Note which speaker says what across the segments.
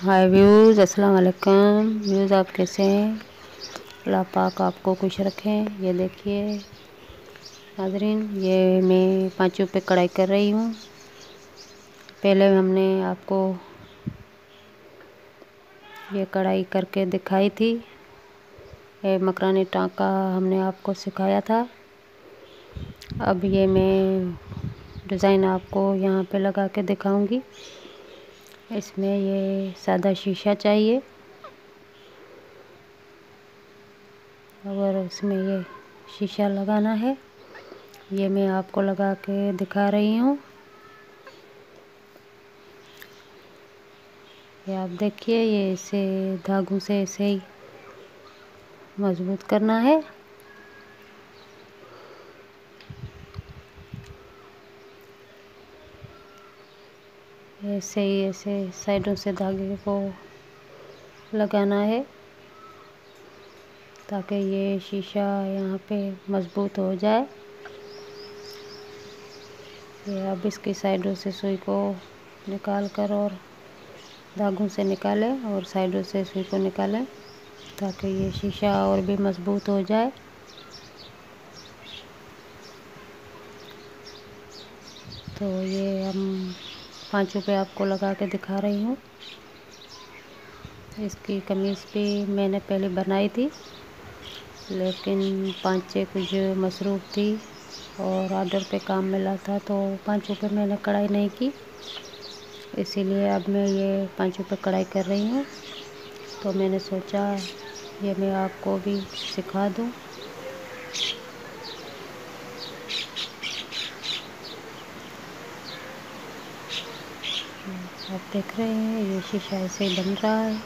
Speaker 1: हाय views, अस्सलाम वालेकुम views. आप कैसे हैं? अल्लाह पाक आपको खुश रखें। ये देखिए नाज़रीन, ये मैं 5 पे कढ़ाई कर रही हूँ। पहले हमने आपको ये कढ़ाई करके दिखाई थी। ये मकरानी टाँका हमने आपको सिखाया था। अब ये मैं डिज़ाइन आपको यहाँ पे लगा के दिखाऊंगी। इसमें ये सादा शीशा चाहिए और इसमें ये शीशा लगाना है। ये मैं आपको लगा के दिखा रही हूँ। ये आप देखिए, ये इसे धागों से ऐसे ही मजबूत करना है। ऐसे ही ऐसे साइडों से धागे को लगाना है ताकि ये शीशा यहाँ पे मजबूत हो जाए। ये अब इसकी साइडों से सुई को निकाल कर और धागों से निकालें और साइडों से सुई को निकालें ताकि ये शीशा और भी मजबूत हो जाए। तो ये हम 5 पे आपको लगा के दिखा रही हूँ। इसकी कमीज़ भी मैंने पहले बनाई थी, लेकिन 5 कुछ मसरूफ़ थी और ऑर्डर पे काम मिला था, तो 5 पे मैंने कढ़ाई नहीं की। इसीलिए अब मैं ये 5 पे कढ़ाई कर रही हूँ। तो मैंने सोचा ये मैं आपको भी सिखा दूँ। आप देख रहे हैं ये शीशा ऐसे ही बन रहा है।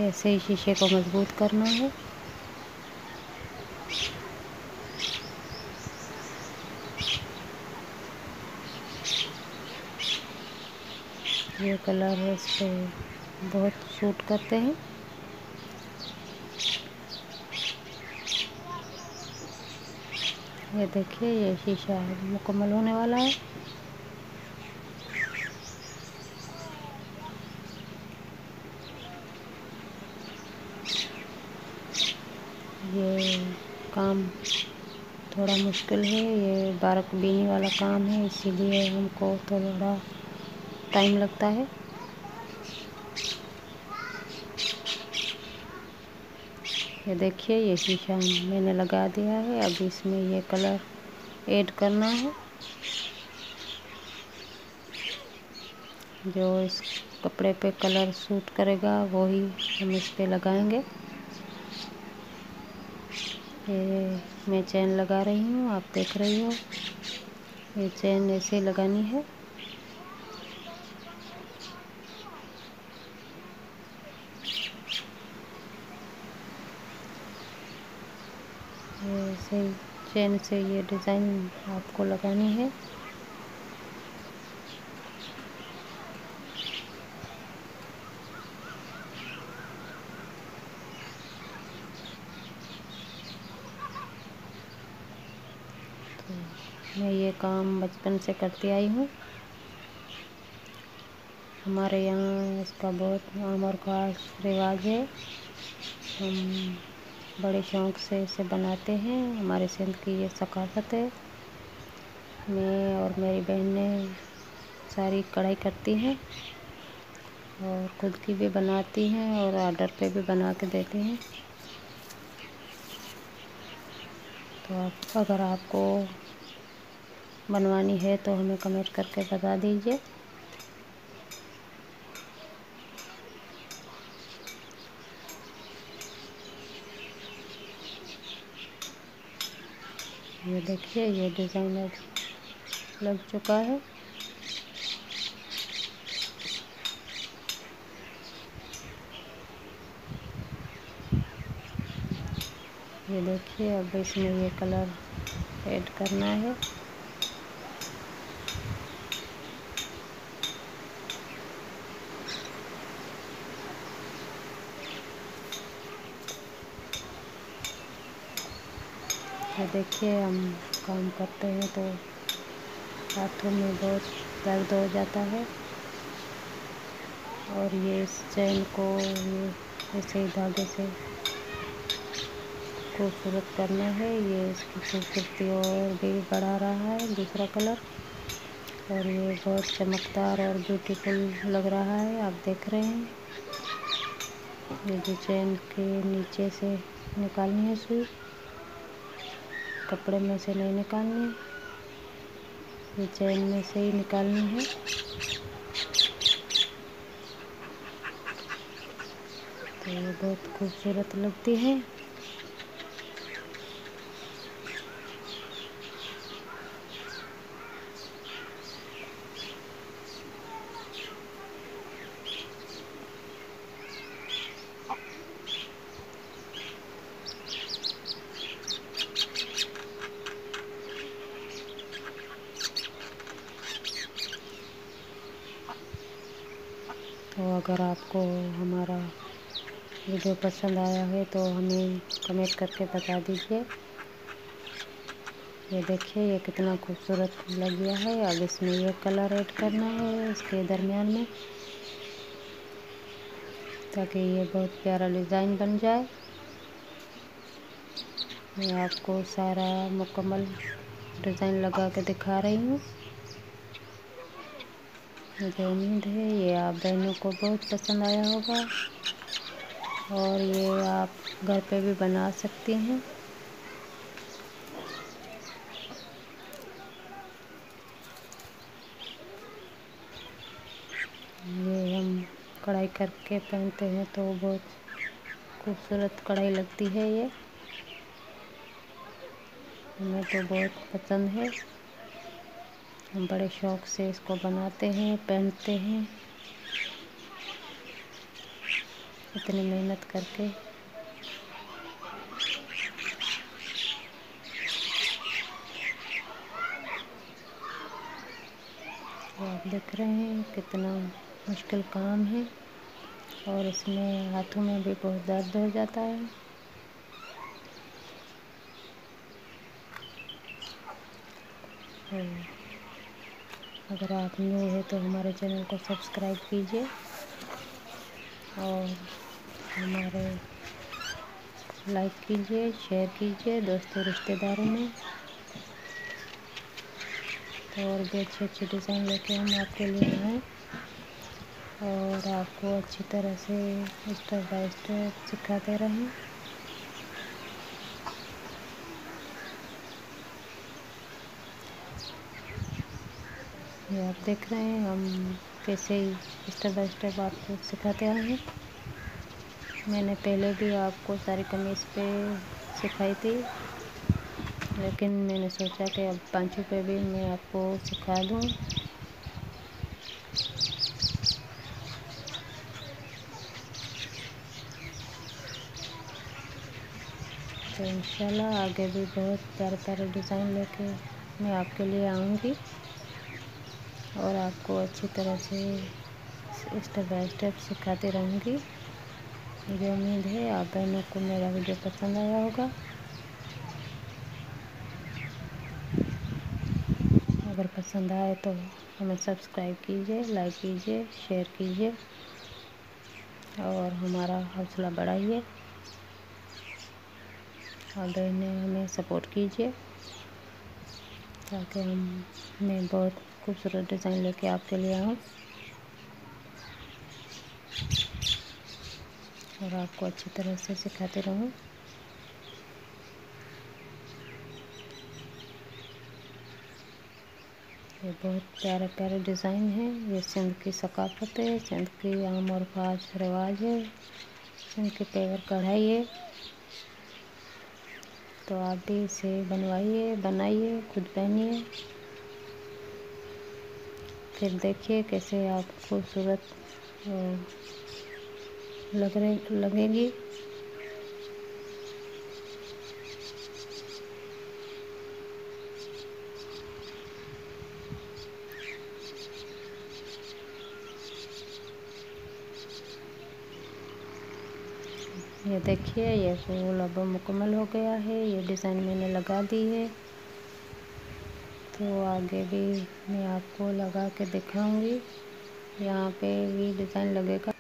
Speaker 1: ऐसे ही शीशे को मजबूत करना है। ये कलर इस पे बहुत सूट करते हैं। ये देखिए, ये शीशा मुकम्मल होने वाला है। ये काम थोड़ा मुश्किल है, ये बारक बीनी वाला काम है, इसीलिए हमको थोड़ा टाइम लगता है। ये देखिए, ये शीशा मैंने लगा दिया है। अब इसमें ये कलर ऐड करना है जो इस कपड़े पे कलर सूट करेगा, वही हम इस पे लगाएंगे। ये मैं चेन लगा रही हूँ, आप देख रही हो। ये चेन ऐसे लगानी है। ऐसे ही चेन से ये डिज़ाइन आपको लगानी है। तो मैं ये काम बचपन से करती आई हूँ। हमारे यहाँ इसका बहुत आम और ख़ास रिवाज है। हम बड़े शौक़ से इसे बनाते हैं। हमारे सिंध की ये सकाफ़त है। मैं और मेरी बहनें सारी कढ़ाई करती हैं और ख़ुद की भी बनाती हैं और ऑर्डर पे भी बना के देती हैं। तो अगर आपको बनवानी है तो हमें कमेंट करके बता दीजिए। ये देखिए, ये डिज़ाइन लग चुका है। ये देखिए, अब इसमें ये कलर ऐड करना है। तो देखिए हम काम करते हैं तो हाथों में बहुत दर्द हो जाता है। और ये इस चैन को ये ऐसे ही धागे से खूबसूरत करना है। ये इसकी खूबसूरती और भी बढ़ा रहा है दूसरा कलर। और ये बहुत चमकदार और ब्यूटीफुल लग रहा है। आप देख रहे हैं ये जो चैन के नीचे से निकालनी है सुई, कपड़े में से नहीं निकालनी, ये चैन में से ही निकालनी है। तो ये बहुत खूबसूरत लगती है। तो अगर आपको हमारा वीडियो पसंद आया है तो हमें कमेंट करके बता दीजिए। ये देखिए ये कितना खूबसूरत लग गया है। अब इसमें ये कलर ऐड करना है इसके दरमियान में, ताकि ये बहुत प्यारा डिज़ाइन बन जाए। मैं आपको सारा मुकम्मल डिज़ाइन लगा के दिखा रही हूँ। मुझे उम्मीद है ये आप बहनों को बहुत पसंद आया होगा और ये आप घर पे भी बना सकती हैं। ये हम कढ़ाई करके पहनते हैं तो बहुत खूबसूरत कढ़ाई लगती है। ये हमें तो बहुत पसंद है। हम बड़े शौक़ से इसको बनाते हैं, पहनते हैं, इतनी मेहनत करके। तो आप देख रहे हैं कितना मुश्किल काम है और इसमें हाथों में भी बहुत दर्द हो जाता है। तो अगर आप न्यू है तो हमारे चैनल को सब्सक्राइब कीजिए और हमारे लाइक कीजिए, शेयर कीजिए दोस्तों रिश्तेदारों में। तो और भी अच्छे अच्छे डिज़ाइन लेके हम आपके लिए आएँ और आपको अच्छी तरह से स्टेप बाय स्टेप सिखाते रहें। ये आप देख रहे हैं हम कैसे स्टेप बाय स्टेप आपको सिखाते आए हैं। मैंने पहले भी आपको सारी कमीज़ पे सिखाई थी, लेकिन मैंने सोचा कि अब पांचों पे भी मैं आपको सिखा दूँ। तो इंशाल्लाह आगे भी बहुत प्यारे प्यारे डिज़ाइन लेके मैं आपके लिए आऊँगी और आपको अच्छी तरह से स्टेप बाय स्टेप सिखाती रहूँगी। मुझे उम्मीद है आप बहनों को मेरा वीडियो पसंद आया होगा। अगर पसंद आए तो हमें सब्सक्राइब कीजिए, लाइक कीजिए, शेयर कीजिए और हमारा हौसला बढ़ाइए। और बहनें हमें सपोर्ट कीजिए ताकि मैं बहुत खूबसूरत डिज़ाइन लेके आपके लिए आऊँ और आपको अच्छी तरह से सिखाते रहूँ। ये बहुत प्यारे प्यारे डिज़ाइन है। ये सिंध की सकाफ़त है, सिंध की आम और ख़ास रिवाज है, सिंध की पेवर कढ़ाई है। तो आप भी इसे बनवाइए, बनाइए, खुद पहनिए, फिर देखिए कैसे आप खूबसूरत लगेगी। ये देखिए ये फूल अब मुकम्मल हो गया है। ये डिज़ाइन मैंने लगा दी है, तो आगे भी मैं आपको लगा के दिखाऊंगी। यहाँ पे भी डिज़ाइन लगेगा।